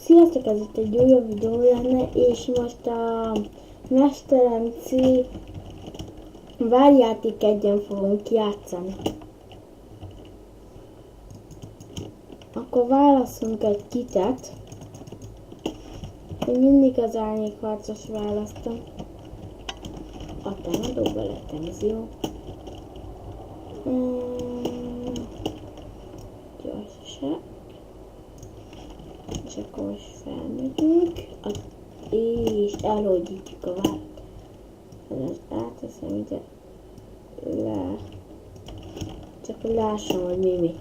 Sziasztok, ez itt egy újabb videó lenne, és most a Mester-MC várjáték egyen fogunk játszani. Akkor válasszunk egy kitet. Én mindig az árnyékharcos választom. A támadóba lettem, ez jó. Gyorsaság. És akkor most felmegyünk, és elhódítjuk a várat. Ezt áteszem ide le. Csak hogy lássam, hogy mi.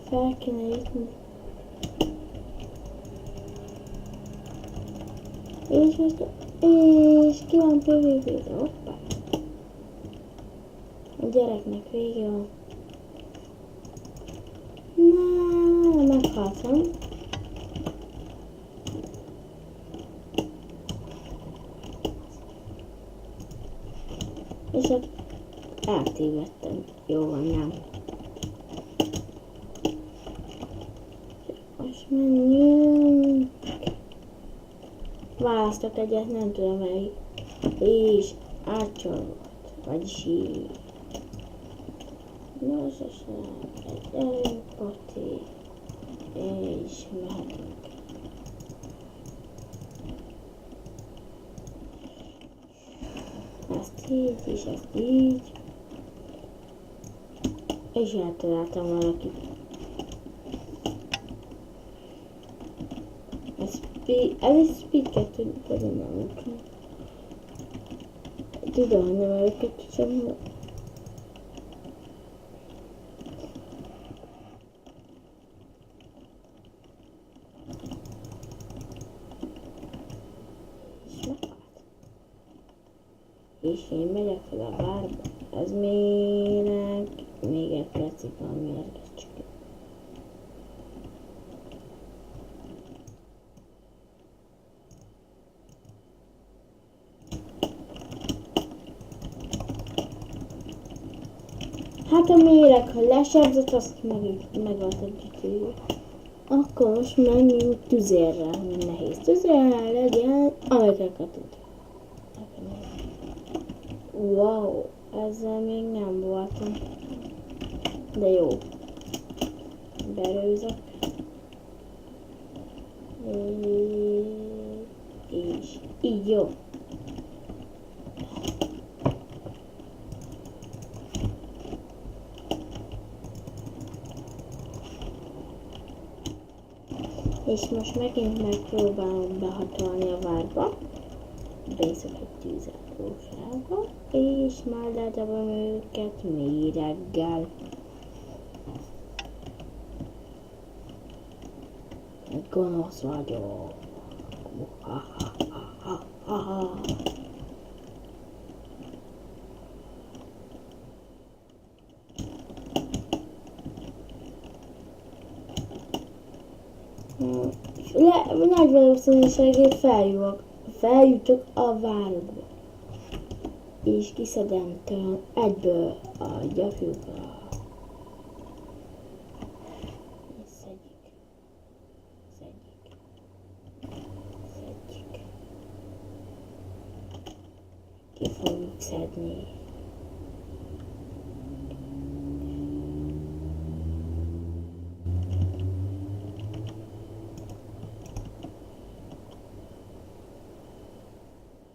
Fel kéne jutni. És ki van PvP-re? Hoppá! A gyereknek vége van. Na, meghaltam. És ott eltévedtem. Jó van, nem. Most menjünk. Választok egyet, nem tudom melyik. És átcsolott. Vagyis így. Gyorsaság, egy erőpati, és mehetünk. Ezt így, és ezt így. És eltaláltam valakit. Ez egy speed 2, pedig nem kell. Tudom, hogy nem előket sem. És én megyek fel a várba. Ez még egy percig van, mérges csak. Hát a méreg, ha lesebzett, azt megadhatjuk. Akkor most menjünk tüzérre, hogy nehéz tüzérre legyen, amiket tud. Wow, ezzel még nem voltam. De jó. Berőzök. És így jó. És most megint megpróbálom behatolni a várba. Bészok egy tűzoltósába, és már ledobom őket méreggel. Gonosz vagyok. Nagy valószínűséggel feljutok a városba. És kiszedem talán egyből a gyapjukra. Szedjük. Ki fogjuk szedni.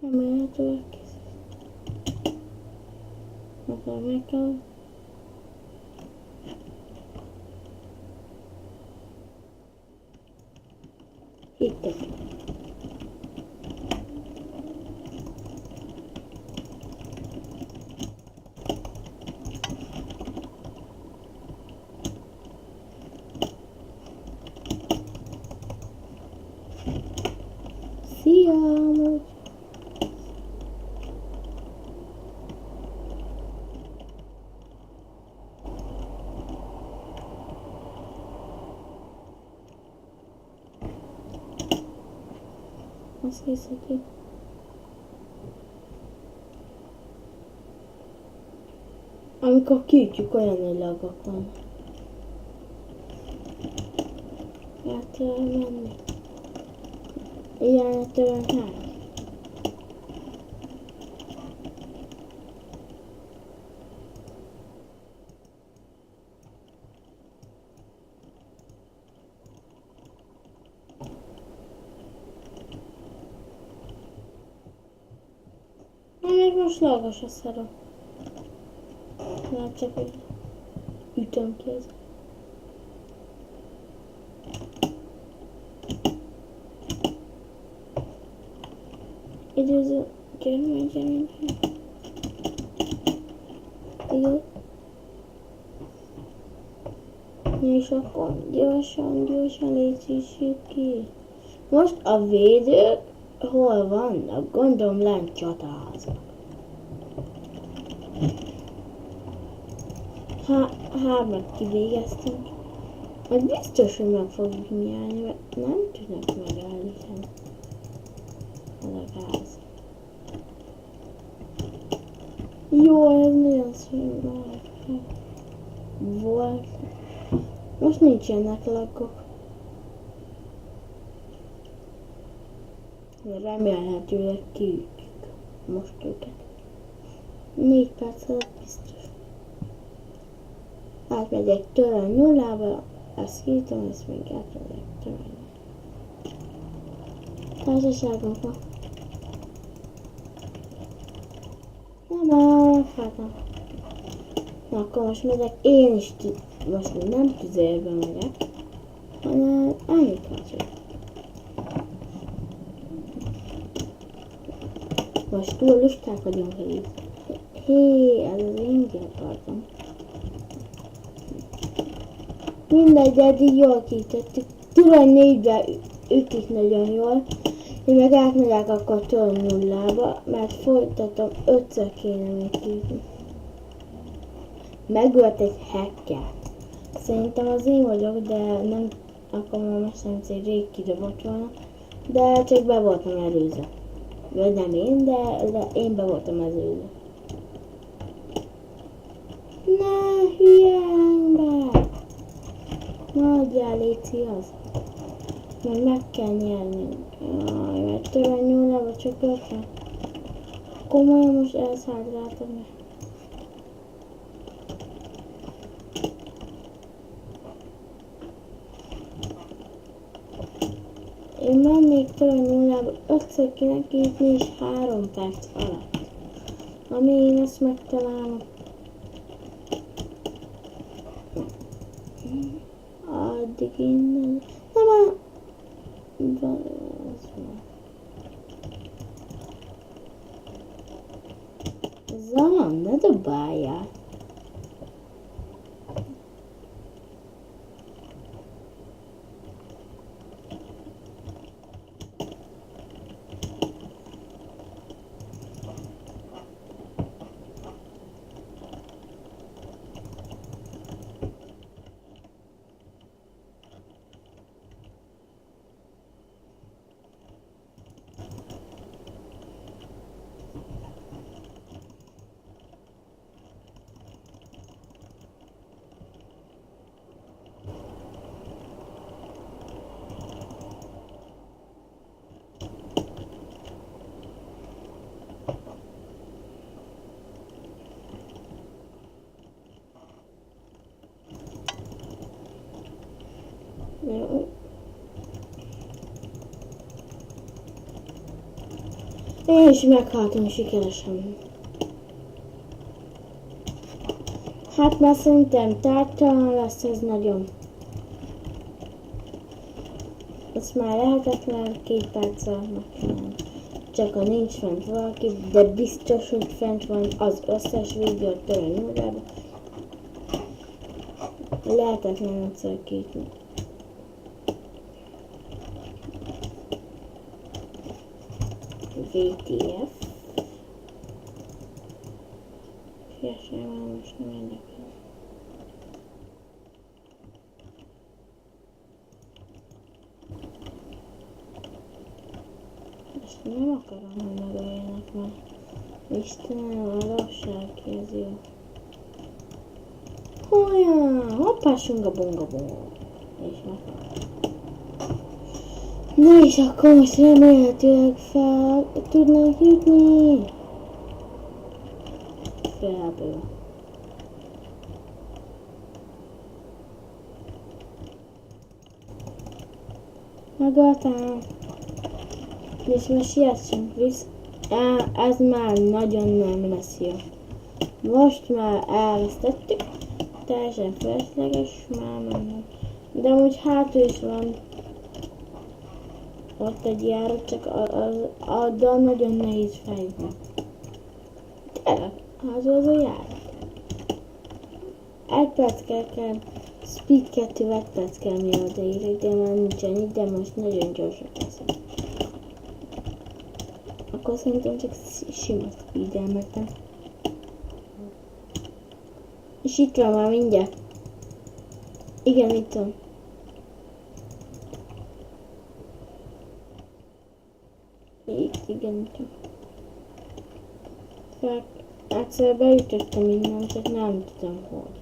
Emelhetőek. Akkor meg kell. Hittek. Szia! Azt hiszem, hogy Amikor kiütjük, olyan illagok van. Hát menni. Ilyen tőlem hát. Még most lagos a szarom. Már csak egy ütöm ki ez. Időző, gyerünk. Jó. És akkor gyorsan létszítsük ki. Most a védők hol vannak? Gondolom lent csatáznak. Hármat kivégeztünk. Hát biztos, hogy meg fogjuk nyerni, mert nem tudnak megállítani. Ez a gáz. Jó, ez nagyon szép volt. Most nincsenek laggok. Remélhetőleg kiütjük most őket. 4 perc alatt biztos. Átmegyek tőle nullába, ezt kiítom, ezt még átmegyek tőle. Társaságunk van. Hát nem. Na akkor most megyek, én is most még nem tüzérbe megyek, hanem elnyithatjuk. Most túl lusták vagyunk itt. Hé, ez az én gyakorlatom. Mindegy, eddig jól kiítettük. Tulaj 4-be ütik nagyon jól. Én meg átmegyek akkor tőle nullába, mert folytatom, 5-ször kéne még kiütni. Megölt egy hacker. Szerintem az én vagyok, de nem akarom a mesteremcé rég kidobott volna. De csak be voltam előző. Vagy nem én, de én be voltam előző. Ne, hülye ember! Maradjál, léci az. Majd meg kell nyernünk. Jaj, mert tőle nyúlnába csak 50. Komolyan most elszállítottam meg. Én mennék tőle nullába, 5-ször kéne kiütni és 3 perc alatt. Ami én ezt megtalálom. Addig innen. Nem Zaman, ne dobáljál. Én is meghaltam sikeresen. Hát már szerintem tártalan lesz ez nagyon. Ez már lehetetlen 2 perc alatt megcsinálni. Csak ha nincs fent valaki, de biztos, hogy fent van az összes videót tőle nullába. Lehetetlen egyszer kétni. VTF. Fiaság már most nem érdekel. Ezt nem akarom, hogy megöljenek már. Istenem, a lasság ki, ez jó. Olyan, hoppá, sunga, bunga, bunga. És meg. Na és akkor most remélhetőleg fel tudnánk jutni. Felből. Megaltam. És most siessünk vissza. Ez már nagyon nem lesz jó. Most már elvesztettük. Teljesen felesleges már mennem. De úgy hátul is van. Ott egy járat, csak azzal nagyon nehéz fejlődni. Tényleg, az a járat. Egy perc kell, speed 2 perc kell mi odaérek, de már nincs annyi, de most nagyon gyorsan leszek. Akkor szerintem csak sima speed-elmetem. És itt van már mindjárt. Igen, itt van. Igen, itt van. Egyszer beütöttem innen, csak nem tudom hogy.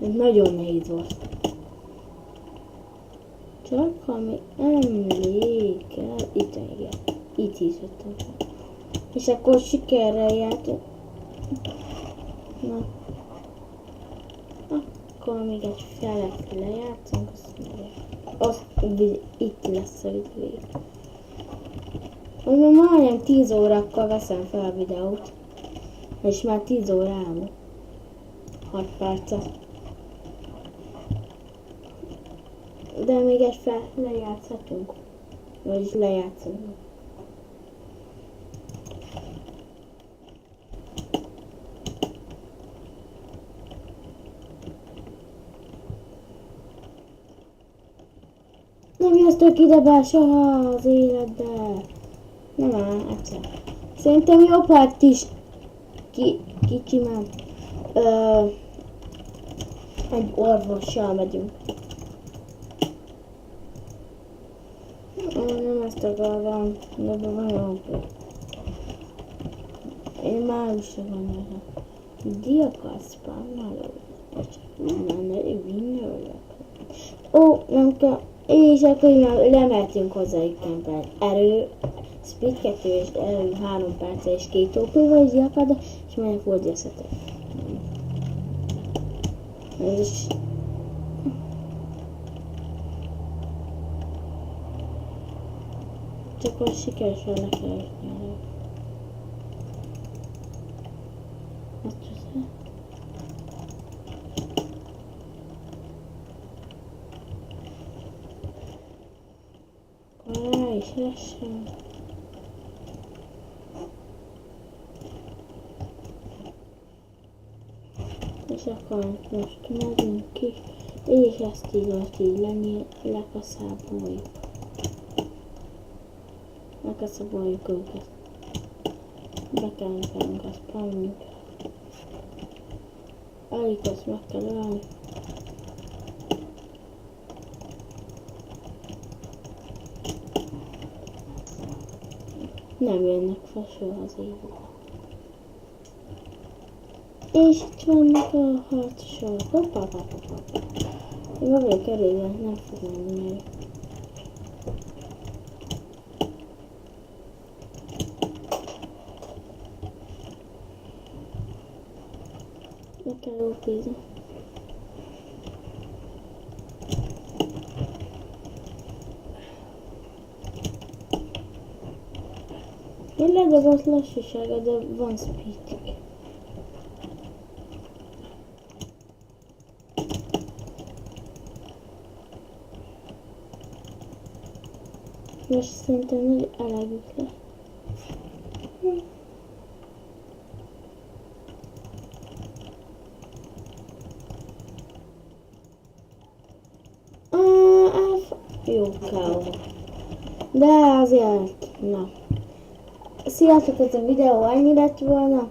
Ez nagyon nehéz volt. Csak ami emlékel, itt van, igen. Itt is jöttem fel. És akkor sikerrel jártunk. Na. Akkor még egy felet lejátszunk, azt itt lesz a videó. Már majdnem 10 órakor veszem fel a videót. És már 10 órám. 6 percet. De még egy fel lejátszhatunk. Vagyis lejátszunk. Nem jöttök ide be soha az életbe. Nem áll, egyszer. Szerintem jobb, ha is kicsi már egy orvossal megyünk. Nem ezt akarom, de van jó. Én már is van erre. Diakarsz párnáló. Ne vinőlök. Ó, nem kell. És akkor már lemeltünk hozzá egy kemper. Erő, speed 2 és erő 3 perc és 2 ópővel és diakarda, és majd fordíthatok. És csak most sikeresen le kell jutni. Azt hiszem. Rá is lesen. És akkor most megyünk ki, és ezt így lenni, lekaszaboljuk. Lekaszaboljuk őket. Be kell nekünk a spawnjuk. Alig azt meg kell ölni. Nem jönnek fel soha az életbe. És itt vannak a harcosok. Hoppá. Én meg vagyok erőben, nem fog menni meg. Meg kell ópézni. Én ledobott lassúsága, de van speed. Most szerintem nagy elegük le. Jó káó. De azért, na. Sziasztok, ez a videó ennyi lett volna.